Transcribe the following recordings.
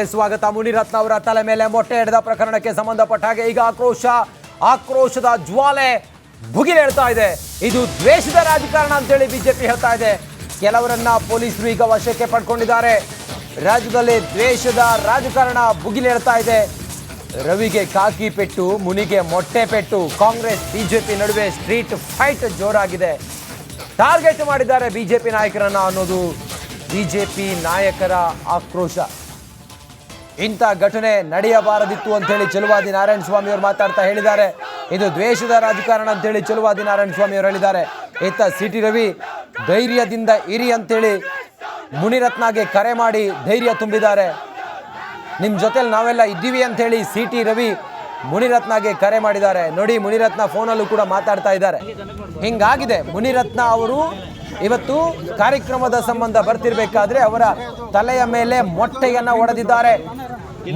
ಸ್ವಾಗತ. ಮುನಿರತ್ನ ಅವರ ತಲೆ ಮೇಲೆ ಮೊಟ್ಟೆ ಹಿಡಿದ ಪ್ರಕರಣಕ್ಕೆ ಸಂಬಂಧಪಟ್ಟ ಹಾಗೆ ಈಗ ಆಕ್ರೋಶದ ಜ್ವಾಲೆ ಭುಗಿಲೇಳ್ತಾ ಇದೆ. ಇದು ದ್ವೇಷದ ರಾಜಕಾರಣ ಅಂತೇಳಿ ಬಿಜೆಪಿ ಹೇಳ್ತಾ ಇದೆ. ಕೆಲವರನ್ನ ಪೊಲೀಸರು ಈಗ ವಶಕ್ಕೆ ಪಡ್ಕೊಂಡಿದ್ದಾರೆ. ರಾಜ್ಯದಲ್ಲಿ ದ್ವೇಷದ ರಾಜಕಾರಣ ಭುಗಿಲೇಳ್ತಾ ಇದೆ. ರವಿಗೆ ಕಾಕಿ ಪೆಟ್ಟು, ಮುನಿಗೆ ಮೊಟ್ಟೆ ಪೆಟ್ಟು. ಕಾಂಗ್ರೆಸ್ ಬಿಜೆಪಿ ನಡುವೆ ಸ್ಟ್ರೀಟ್ ಫೈಟ್ ಜೋರಾಗಿದೆ. ಟಾರ್ಗೆಟ್ ಮಾಡಿದ್ದಾರೆ ಬಿಜೆಪಿ ನಾಯಕರನ್ನ ಅನ್ನೋದು ಬಿಜೆಪಿ ನಾಯಕರ ಆಕ್ರೋಶ. ಇಂಥ ಘಟನೆ ನಡೆಯಬಾರದಿತ್ತು ಅಂತೇಳಿ ಚಲುವಾದಿ ನಾರಾಯಣ ಸ್ವಾಮಿ ಅವರು ಮಾತಾಡ್ತಾ ಹೇಳಿದ್ದಾರೆ. ಇದು ದ್ವೇಷದ ರಾಜಕಾರಣ ಅಂತೇಳಿ ಚಲುವಾದಿ ನಾರಾಯಣ ಸ್ವಾಮಿ ಅವರು ಹೇಳಿದ್ದಾರೆ. ಇತ್ತ ಸಿಟಿ ರವಿ ಧೈರ್ಯದಿಂದ ಇರಿ ಅಂತೇಳಿ ಮುನಿರತ್ನಗೆ ಕರೆ ಮಾಡಿ ಧೈರ್ಯ ತುಂಬಿದ್ದಾರೆ. ನಿಮ್ಮ ಜೊತೆಲಿ ನಾವೆಲ್ಲ ಇದ್ದೀವಿ ಅಂತೇಳಿ ಸಿಟಿ ರವಿ ಮುನಿರತ್ನಗೆ ಕರೆ ಮಾಡಿದ್ದಾರೆ. ನೋಡಿ, ಮುನಿರತ್ನ ಫೋನಲ್ಲೂ ಕೂಡ ಮಾತಾಡ್ತಾ ಇದ್ದಾರೆ. ಹಿಂಗಾಗಿದೆ. ಮುನಿರತ್ನ ಅವರು ಇವತ್ತು ಕಾರ್ಯಕ್ರಮದ ಸಂಬಂಧ ಬರ್ತಿರ್ಬೇಕಾದ್ರೆ ಅವರ ತಲೆಯ ಮೇಲೆ ಮೊಟ್ಟೆಯನ್ನ ಒಡೆದಿದ್ದಾರೆ.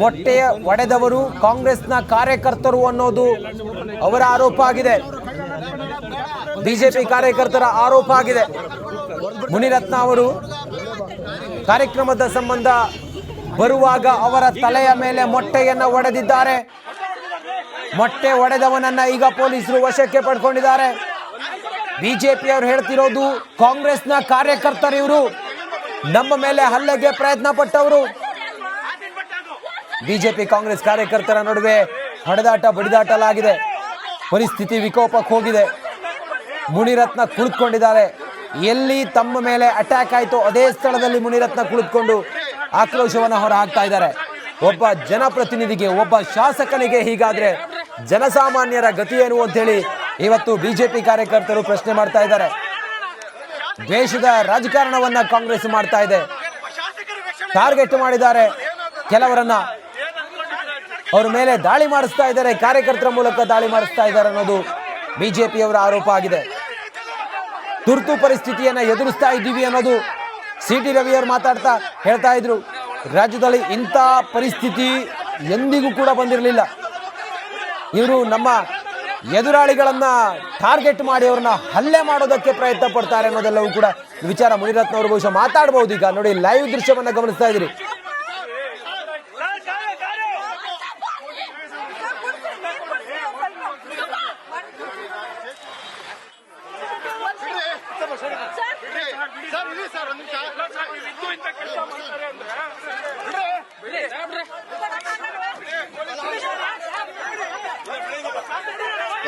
ಮೊಟ್ಟೆಯ ಒಡೆದವರು ಕಾಂಗ್ರೆಸ್ನ ಕಾರ್ಯಕರ್ತರು ಅನ್ನೋದು ಅವರ ಆರೋಪ ಆಗಿದೆ. ಬಿಜೆಪಿ ಕಾರ್ಯಕರ್ತರ ಆರೋಪ ಆಗಿದೆ. ಮುನಿರತ್ನ ಅವರು ಕಾರ್ಯಕ್ರಮದ ಸಂಬಂಧ ಬರುವಾಗ ಅವರ ತಲೆಯ ಮೇಲೆ ಮೊಟ್ಟೆಯನ್ನ ಒಡೆದಿದ್ದಾರೆ. ಮೊಟ್ಟೆ ಒಡೆದವನನ್ನ ಈಗ ಪೊಲೀಸರು ವಶಕ್ಕೆ ಪಡ್ಕೊಂಡಿದ್ದಾರೆ. ಬಿಜೆಪಿ ಅವರು ಹೇಳ್ತಿರೋದು ಕಾಂಗ್ರೆಸ್ನ ಕಾರ್ಯಕರ್ತರು ಇವರು, ನಮ್ಮ ಮೇಲೆ ಹಲ್ಲೆಗೆ ಪ್ರಯತ್ನ ಪಟ್ಟವರು. ಬಿಜೆಪಿ ಕಾಂಗ್ರೆಸ್ ಕಾರ್ಯಕರ್ತರ ನಡುವೆ ಹೊಡೆದಾಟ ಬಡಿದಾಟಲಾಗಿದೆ. ಪರಿಸ್ಥಿತಿ ವಿಕೋಪಕ್ಕೆ ಹೋಗಿದೆ. ಮುನಿರತ್ನ ಕುಳಿತುಕೊಂಡಿದ್ದಾರೆ. ಎಲ್ಲಿ ತಮ್ಮ ಮೇಲೆ ಅಟ್ಯಾಕ್ ಆಯಿತು ಅದೇ ಸ್ಥಳದಲ್ಲಿ ಮುನಿರತ್ನ ಕುಳಿತುಕೊಂಡು ಆಕ್ರೋಶವನ್ನು ಹೊರ ಹಾಕ್ತಾ ಇದ್ದಾರೆ. ಒಬ್ಬ ಜನಪ್ರತಿನಿಧಿಗೆ, ಒಬ್ಬ ಶಾಸಕನಿಗೆ ಹೀಗಾದ್ರೆ ಜನಸಾಮಾನ್ಯರ ಗತಿ ಏನು ಅಂತೇಳಿ ಇವತ್ತು ಬಿಜೆಪಿ ಕಾರ್ಯಕರ್ತರು ಪ್ರಶ್ನೆ ಮಾಡ್ತಾ ಇದ್ದಾರೆ. ದ್ವೇಷದ ರಾಜಕಾರಣವನ್ನ ಕಾಂಗ್ರೆಸ್ ಮಾಡ್ತಾ ಇದೆ. ಟಾರ್ಗೆಟ್ ಮಾಡಿದ್ದಾರೆ ಕೆಲವರನ್ನ, ಅವ್ರ ಮೇಲೆ ದಾಳಿ ಮಾಡಿಸ್ತಾ ಇದ್ದಾರೆ, ಕಾರ್ಯಕರ್ತರ ಮೂಲಕ ದಾಳಿ ಮಾಡಿಸ್ತಾ ಇದ್ದಾರೆ ಅನ್ನೋದು ಬಿಜೆಪಿಯವರ ಆರೋಪ ಆಗಿದೆ. ತುರ್ತು ಪರಿಸ್ಥಿತಿಯನ್ನ ಎದುರಿಸ್ತಾ ಇದ್ದೀವಿ ಅನ್ನೋದು ಸಿಟಿ ರವಿಯವರು ಮಾತಾಡ್ತಾ ಹೇಳ್ತಾ ಇದ್ರು. ರಾಜ್ಯದಲ್ಲಿ ಇಂಥ ಪರಿಸ್ಥಿತಿ ಎಂದಿಗೂ ಕೂಡ ಬಂದಿರಲಿಲ್ಲ. ಇವರು ನಮ್ಮ ಎದುರಾಳಿಗಳನ್ನ ಟಾರ್ಗೆಟ್ ಮಾಡಿ ಅವ್ರನ್ನ ಹಲ್ಲೆ ಮಾಡೋದಕ್ಕೆ ಪ್ರಯತ್ನ ಪಡ್ತಾರೆ ಅನ್ನೋದೆಲ್ಲವೂ ಕೂಡ ವಿಚಾರ ಮುನಿರತ್ನ ಅವರು ಬಹುಶಃ ಮಾತಾಡಬಹುದು. ಈಗ ನೋಡಿ, ಲೈವ್ ದೃಶ್ಯವನ್ನ ಗಮನಿಸ್ತಾ ಇದ್ದೀರಿ.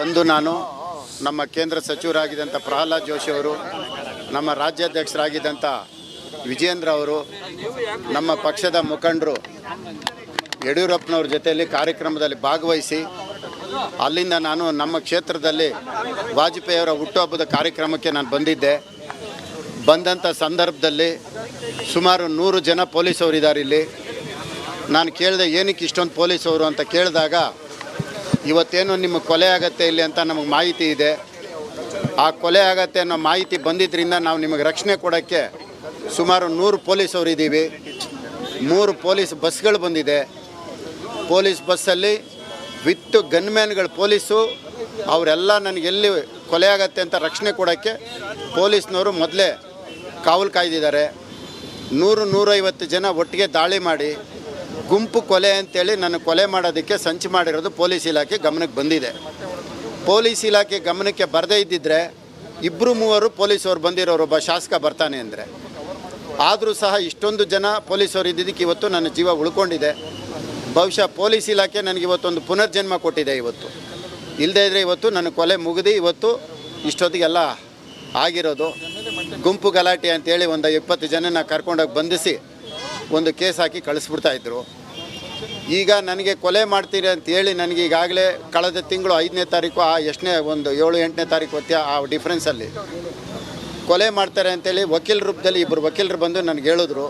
ಒಂದು ನಾನು ನಮ್ಮ ಕೇಂದ್ರ ಸಚಿವರಾಗಿದ್ದಂಥ ಪ್ರಹ್ಲಾದ್ ಜೋಶಿ ಅವರು, ನಮ್ಮ ರಾಜ್ಯಾಧ್ಯಕ್ಷರಾಗಿದ್ದಂಥ ವಿಜೇಂದ್ರ ಅವರು, ನಮ್ಮ ಪಕ್ಷದ ಮುಖಂಡರು ಯಡಿಯೂರಪ್ಪನವ್ರ ಜೊತೆಯಲ್ಲಿ ಕಾರ್ಯಕ್ರಮದಲ್ಲಿ ಭಾಗವಹಿಸಿ ಅಲ್ಲಿಂದ ನಾನು ನಮ್ಮ ಕ್ಷೇತ್ರದಲ್ಲಿ ವಾಜಪೇಯಿಯವರ ಹುಟ್ಟುಹಬ್ಬದ ಕಾರ್ಯಕ್ರಮಕ್ಕೆ ನಾನು ಬಂದಿದ್ದೆ. ಬಂದಂಥ ಸಂದರ್ಭದಲ್ಲಿ ಸುಮಾರು 100 ಜನ ಪೊಲೀಸವರು ಇದ್ದಾರೆ ಇಲ್ಲಿ. ನಾನು ಕೇಳಿದೆ, ಏನಕ್ಕೆ ಇಷ್ಟೊಂದು ಪೊಲೀಸವರು ಅಂತ ಕೇಳಿದಾಗ, ಇವತ್ತೇನು ನಿಮ್ಮ ಕೊಲೆ ಆಗತ್ತೆ ಇಲ್ಲಿ ಅಂತ ನಮಗೆ ಮಾಹಿತಿ ಇದೆ. ಆ ಕೊಲೆ ಆಗತ್ತೆ ಅನ್ನೋ ಮಾಹಿತಿ ಬಂದಿದ್ದರಿಂದ ನಾವು ನಿಮಗೆ ರಕ್ಷಣೆ ಕೊಡೋಕ್ಕೆ ಸುಮಾರು 100 ಪೊಲೀಸವರು ಇದ್ದೀವಿ. 3 ಪೊಲೀಸ್ ಬಸ್ಗಳು ಬಂದಿದೆ. ಪೊಲೀಸ್ ಬಸ್ಸಲ್ಲಿ ವಿತ್ ಗನ್ಮ್ಯಾನ್ಗಳು ಪೊಲೀಸು ಅವರೆಲ್ಲ ನನಗೆ ಎಲ್ಲಿ ಕೊಲೆ ಆಗತ್ತೆ ಅಂತ ರಕ್ಷಣೆ ಕೊಡೋಕ್ಕೆ ಪೊಲೀಸ್ನವರು ಮೊದಲೇ ಕಾವಲು ಕಾಯ್ದಿದ್ದಾರೆ. 100-150 ಜನ ಒಟ್ಟಿಗೆ ದಾಳಿ ಮಾಡಿ ಗುಂಪು ಕೊಲೆ ಅಂತೇಳಿ ನನ್ನ ಕೊಲೆ ಮಾಡೋದಕ್ಕೆ ಸಂಚು ಮಾಡಿರೋದು ಪೊಲೀಸ್ ಇಲಾಖೆ ಗಮನಕ್ಕೆ ಬಂದಿದೆ. ಪೊಲೀಸ್ ಇಲಾಖೆ ಗಮನಕ್ಕೆ ಬರದೇ ಇದ್ದಿದ್ದರೆ 2-3 ಪೊಲೀಸವ್ರು ಬಂದಿರೋರು, ಒಬ್ಬ ಶಾಸಕ ಬರ್ತಾನೆ ಅಂದರೆ. ಆದರೂ ಸಹ ಇಷ್ಟೊಂದು ಜನ ಪೊಲೀಸವ್ರು ಇದ್ದಿದ್ದಕ್ಕೆ ಇವತ್ತು ನನ್ನ ಜೀವ ಉಳ್ಕೊಂಡಿದೆ. ಬಹುಶಃ ಪೊಲೀಸ್ ಇಲಾಖೆ ನನಗೆ ಇವತ್ತೊಂದು ಪುನರ್ಜನ್ಮ ಕೊಟ್ಟಿದೆ. ಇವತ್ತು ಇಲ್ಲದೇ ಇದ್ದರೆ ಇವತ್ತು ನನ್ನ ಕೊಲೆ ಮುಗಿದು ಇವತ್ತು ಇಷ್ಟೊತ್ತಿಗೆಲ್ಲ ಆಗಿರೋದು. ಗುಂಪು ಗಲಾಟೆ ಅಂತೇಳಿ ಒಂದು 20 ಜನನ ಕರ್ಕೊಂಡೋಗಿ ಬಂಧಿಸಿ ಒಂದು ಕೇಸ್ ಹಾಕಿ ಕಳಿಸ್ಬಿಡ್ತಾಯಿದ್ರು. ಈಗ ನನಗೆ ಕೊಲೆ ಮಾಡ್ತೀರಿ ಅಂತೇಳಿ ನನಗೆ ಈಗಾಗಲೇ ಕಳೆದ ತಿಂಗಳು 5ನೇ ತಾರೀಕು, ಎಷ್ಟನೇ ಒಂದು 7-8ನೇ ತಾರೀಕು ಹೊತ್ತಿ ಆ ಡಿಫ್ರೆನ್ಸಲ್ಲಿ ಕೊಲೆ ಮಾಡ್ತಾರೆ ಅಂತೇಳಿ ವಕೀಲ ರೂಪದಲ್ಲಿ 2 ವಕೀಲರು ಬಂದು ನನಗೆ ಹೇಳಿದ್ರು.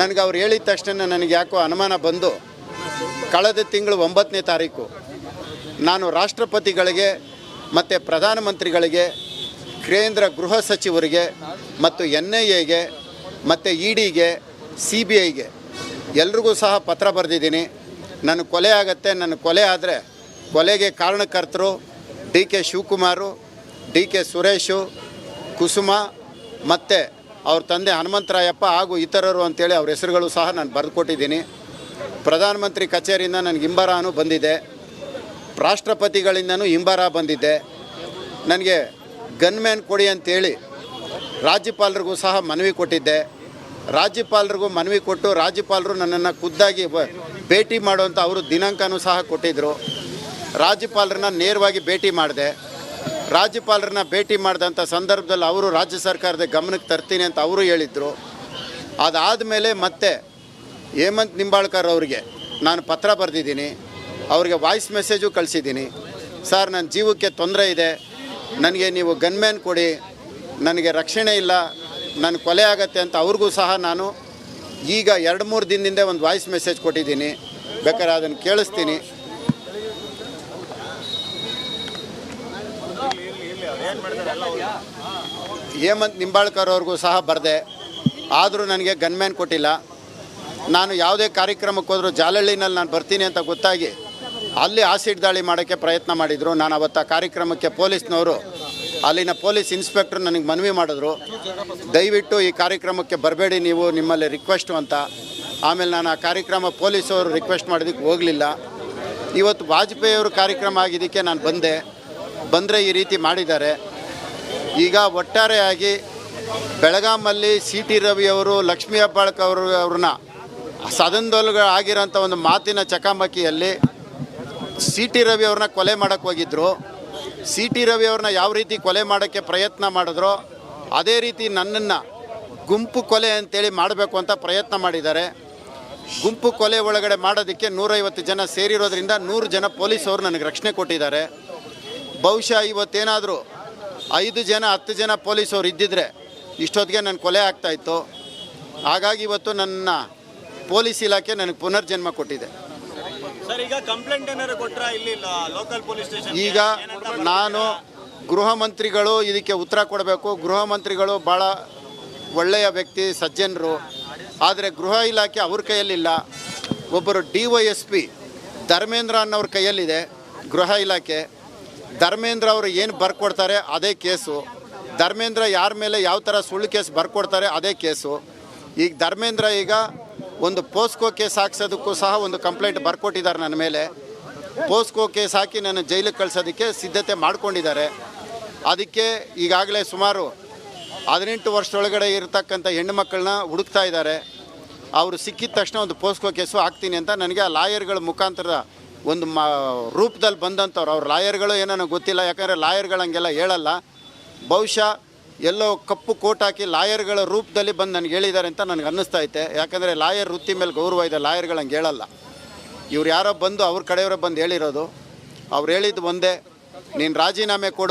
ನನಗೆ ಅವ್ರು ಹೇಳಿದ ತಕ್ಷಣ ನನಗೆ ಯಾಕೋ ಅನುಮಾನ ಬಂದು ಕಳೆದ ತಿಂಗಳು 9ನೇ ತಾರೀಕು ನಾನು ರಾಷ್ಟ್ರಪತಿಗಳಿಗೆ ಮತ್ತು ಪ್ರಧಾನಮಂತ್ರಿಗಳಿಗೆ, ಕೇಂದ್ರ ಗೃಹ ಸಚಿವರಿಗೆ ಮತ್ತು NIAಗೆ ಮತ್ತು EDಗೆ, CBIಗೆ ಎಲ್ರಿಗೂ ಸಹ ಪತ್ರ ಬರೆದಿದ್ದೀನಿ. ನನ್ನ ಕೊಲೆ ಆಗತ್ತೆ, ನನ್ನ ಕೊಲೆ ಆದರೆ ಕೊಲೆಗೆ ಕಾರಣಕರ್ತರು DK ಶಿವಕುಮಾರು, DK ಸುರೇಶು, ಕುಸುಮ ಮತ್ತು ಅವ್ರ ತಂದೆ ಹನುಮಂತರಾಯಪ್ಪ ಹಾಗೂ ಇತರರು ಅಂತೇಳಿ ಅವ್ರ ಹೆಸರುಗಳು ಸಹ ನಾನು ಬರೆದು ಕೊಟ್ಟಿದ್ದೀನಿ. ಪ್ರಧಾನಮಂತ್ರಿ ಕಚೇರಿಯಿಂದ ನನಗೆ ಹಿಂಬರನೂ ಬಂದಿದೆ, ರಾಷ್ಟ್ರಪತಿಗಳಿಂದನೂ ಹಿಂಬರ ಬಂದಿದೆ. ನನಗೆ ಗನ್ಮ್ಯಾನ್ ಕೊಡಿ ಅಂತೇಳಿ ರಾಜ್ಯಪಾಲರಿಗೂ ಸಹ ಮನವಿ ಕೊಟ್ಟಿದ್ದೆ. ರಾಜ್ಯಪಾಲರಿಗೂ ಮನವಿ ಕೊಟ್ಟು ರಾಜ್ಯಪಾಲರು ನನ್ನನ್ನು ಖುದ್ದಾಗಿ ಭೇಟಿ ಮಾಡುವಂಥ ಅವರು ದಿನಾಂಕನೂ ಸಹ ಕೊಟ್ಟಿದ್ದರು. ರಾಜ್ಯಪಾಲರನ್ನ ನೇರವಾಗಿ ಭೇಟಿ ಮಾಡಿದೆ. ರಾಜ್ಯಪಾಲರನ್ನ ಭೇಟಿ ಮಾಡಿದಂಥ ಸಂದರ್ಭದಲ್ಲಿ ಅವರು ರಾಜ್ಯ ಸರ್ಕಾರದ ಗಮನಕ್ಕೆ ತರ್ತೀನಿ ಅಂತ ಅವರು ಹೇಳಿದರು. ಅದಾದಮೇಲೆ ಮತ್ತೆ ಹೇಮಂತ್ ನಿಂಬಾಳ್ಕರ್ ಅವರಿಗೆ ನಾನು ಪತ್ರ ಬರೆದಿದ್ದೀನಿ, ಅವರಿಗೆ ವಾಯ್ಸ್ ಮೆಸೇಜು ಕಳಿಸಿದ್ದೀನಿ. ಸರ್, ನನ್ನ ಜೀವಕ್ಕೆ ತೊಂದರೆ ಇದೆ, ನನಗೆ ನೀವು ಗನ್ಮ್ಯಾನ್ ಕೊಡಿ, ನನಗೆ ರಕ್ಷಣೆ ಇಲ್ಲ, ನನ್ನ ಕೊಲೆ ಆಗತ್ತೆ ಅಂತ ಅವ್ರಿಗೂ ಸಹ ನಾನು ಈಗ 2-3 ದಿನದಿಂದ ಒಂದು ವಾಯ್ಸ್ ಮೆಸೇಜ್ ಕೊಟ್ಟಿದ್ದೀನಿ. ಬೇಕಾದ್ರೆ ಅದನ್ನು ಕೇಳಿಸ್ತೀನಿ. ಹೇಮಂತ್ ನಿಂಬಾಳ್ಕರ್ ಅವ್ರಿಗೂ ಸಹ ಬರೆದೆ, ಆದರೂ ನನಗೆ ಗನ್ಮ್ಯಾನ್ ಕೊಟ್ಟಿಲ್ಲ. ನಾನು ಯಾವುದೇ ಕಾರ್ಯಕ್ರಮಕ್ಕೆ ಹೋದರೂ ಜಾಲಹಳ್ಳಿನಲ್ಲಿ ನಾನು ಬರ್ತೀನಿ ಅಂತ ಗೊತ್ತಾಗಿ ಅಲ್ಲಿ ಆಸಿಡ್ ದಾಳಿ ಮಾಡೋಕ್ಕೆ ಪ್ರಯತ್ನ ಮಾಡಿದರು. ನಾನು ಅವತ್ತು ಆ ಕಾರ್ಯಕ್ರಮಕ್ಕೆ ಪೊಲೀಸ್ನವರು, ಅಲ್ಲಿನ ಪೊಲೀಸ್ ಇನ್ಸ್ಪೆಕ್ಟ್ರ್ ನನಗೆ ಮನವಿ ಮಾಡಿದ್ರು, ದಯವಿಟ್ಟು ಈ ಕಾರ್ಯಕ್ರಮಕ್ಕೆ ಬರಬೇಡಿ ನೀವು, ನಿಮ್ಮಲ್ಲಿ ರಿಕ್ವೆಸ್ಟು ಅಂತ. ಆಮೇಲೆ ನಾನು ಆ ಕಾರ್ಯಕ್ರಮ ಪೊಲೀಸವರು ರಿಕ್ವೆಸ್ಟ್ ಮಾಡೋದಕ್ಕೆ ಹೋಗಲಿಲ್ಲ. ಇವತ್ತು ವಾಜಪೇಯಿಯವರು ಕಾರ್ಯಕ್ರಮ ಆಗಿದ್ದಕ್ಕೆ ನಾನು ಬಂದರೆ ಈ ರೀತಿ ಮಾಡಿದ್ದಾರೆ. ಈಗ ಒಟ್ಟಾರೆಯಾಗಿ ಬೆಳಗಾಮಲ್ಲಿ ಸಿ.ಟಿ. ರವಿಯವರು, ಲಕ್ಷ್ಮೀ ಹೆಬ್ಬಾಳ್ಕರ್ ಅವ್ರನ್ನ ಸದನದೊಳಗೆ ಆಗಿರೋಂಥ ಒಂದು ಮಾತಿನ ಚಕಮಕಿಯಲ್ಲಿ ಸಿ.ಟಿ. ರವಿ ಅವ್ರನ್ನ ಕೊಲೆ ಮಾಡೋಕ್ಕೆ ಹೋಗಿದ್ದರು. ಸಿ.ಟಿ. ರವಿ ಅವ್ರನ್ನ ಯಾವ ರೀತಿ ಕೊಲೆ ಮಾಡೋಕ್ಕೆ ಪ್ರಯತ್ನ ಮಾಡಿದ್ರೋ ಅದೇ ರೀತಿ ನನ್ನನ್ನು ಗುಂಪು ಕೊಲೆ ಅಂತೇಳಿ ಮಾಡಬೇಕು ಅಂತ ಪ್ರಯತ್ನ ಮಾಡಿದ್ದಾರೆ. ಗುಂಪು ಕೊಲೆ ಒಳಗಡೆ ಮಾಡೋದಕ್ಕೆ 150 ಜನ ಸೇರಿರೋದ್ರಿಂದ 100 ಜನ ಪೊಲೀಸವರು ನನಗೆ ರಕ್ಷಣೆ ಕೊಟ್ಟಿದ್ದಾರೆ. ಬಹುಶಃ ಇವತ್ತೇನಾದರೂ 5 ಜನ 10 ಜನ ಪೊಲೀಸವ್ರು ಇದ್ದಿದ್ದರೆ ಇಷ್ಟೊತ್ತಿಗೆ ನನ್ನ ಕೊಲೆ ಆಗ್ತಾಯಿತ್ತು. ಹಾಗಾಗಿ ಇವತ್ತು ನನ್ನ ಪೊಲೀಸ್ ಇಲಾಖೆ ನನಗೆ ಪುನರ್ಜನ್ಮ ಕೊಟ್ಟಿದೆ. ಸರ್, ಈಗ ಕಂಪ್ಲೇಂಟ್ ಏನಾದ್ರು ಕೊಟ್ರಾ ಇಲ್ಲಿ ಲೋಕಲ್ ಪೊಲೀಸ್ ಸ್ಟೇಷನ್? ಈಗ ನಾನು ಗೃಹ ಮಂತ್ರಿಗಳು ಇದಕ್ಕೆ ಉತ್ತರ ಕೊಡಬೇಕು. ಗೃಹ ಮಂತ್ರಿಗಳು ಭಾಳ ಒಳ್ಳೆಯ ವ್ಯಕ್ತಿ, ಸಜ್ಜನರು. ಆದರೆ ಗೃಹ ಇಲಾಖೆ ಅವ್ರ ಕೈಯಲ್ಲಿಲ್ಲ. ಒಬ್ಬರು DYSP ಧರ್ಮೇಂದ್ರ ಅನ್ನೋರ ಕೈಯಲ್ಲಿದೆ ಗೃಹ ಇಲಾಖೆ. ಧರ್ಮೇಂದ್ರ ಅವರು ಏನು ಬರ್ಕೊಡ್ತಾರೆ ಅದೇ ಕೇಸು. ಧರ್ಮೇಂದ್ರ ಯಾರ ಮೇಲೆ ಯಾವ ಥರ ಸುಳ್ಳು ಕೇಸ್ ಬರ್ಕೊಡ್ತಾರೆ ಅದೇ ಕೇಸು. ಈಗ ಧರ್ಮೇಂದ್ರ ಈಗ ಒಂದು ಪೋಸ್ಕೋ ಕೇಸ್ ಹಾಕ್ಸೋದಕ್ಕೂ ಸಹ ಒಂದು ಕಂಪ್ಲೇಂಟ್ ಬರ್ಕೊಟ್ಟಿದ್ದಾರೆ ನನ್ನ ಮೇಲೆ. ಪೋಸ್ಕೋ ಕೇಸ್ ಹಾಕಿ ನನ್ನ ಜೈಲಿಗೆ ಕಳಿಸೋದಕ್ಕೆ ಸಿದ್ಧತೆ ಮಾಡ್ಕೊಂಡಿದ್ದಾರೆ. ಅದಕ್ಕೆ ಈಗಾಗಲೇ ಸುಮಾರು 18 ವರ್ಷದೊಳಗಡೆ ಇರತಕ್ಕಂಥ ಹೆಣ್ಣು ಮಕ್ಕಳನ್ನ ಹುಡುಕ್ತಾ ಇದ್ದಾರೆ. ಅವರು ಸಿಕ್ಕಿದ ತಕ್ಷಣ ಒಂದು ಪೋಸ್ಕೋ ಕೇಸು ಹಾಕ್ತೀನಿ ಅಂತ ನನಗೆ ಆ ಲಾಯರ್ಗಳ ಮುಖಾಂತರ ಒಂದು ರೂಪದಲ್ಲಿ ಬಂದಂಥವ್ರು. ಅವ್ರು ಲಾಯರ್ಗಳು ಏನೋ ಗೊತ್ತಿಲ್ಲ, ಯಾಕಂದರೆ ಲಾಯರ್ಗಳು ಹಂಗೆಲ್ಲ ಹೇಳಲ್ಲ. ಬಹುಶಃ ಎಲ್ಲೋ ಕಪ್ಪು ಕೋಟ್ ಹಾಕಿ ಲಾಯರ್ಗಳ ರೂಪದಲ್ಲಿ ಬಂದು ನನಗೆ ಹೇಳಿದ್ದಾರೆ ಅಂತ ನನಗೆ ಅನ್ನಿಸ್ತಾ ಐತೆ. ಯಾಕಂದರೆ ಲಾಯರ್ ವೃತ್ತಿ ಮೇಲೆ ಗೌರವ ಇದೆ, ಲಾಯರ್ಗಳು ಹಂಗೆ ಹೇಳಲ್ಲ. ಇವ್ರು ಯಾರೋ ಬಂದು ಅವ್ರ ಕಡೆಯವರೇ ಬಂದು ಹೇಳಿರೋದು. ಅವ್ರು ಹೇಳಿದ್ದು ಒಂದೇ, ನೀನು ರಾಜೀನಾಮೆ ಕೊಡು,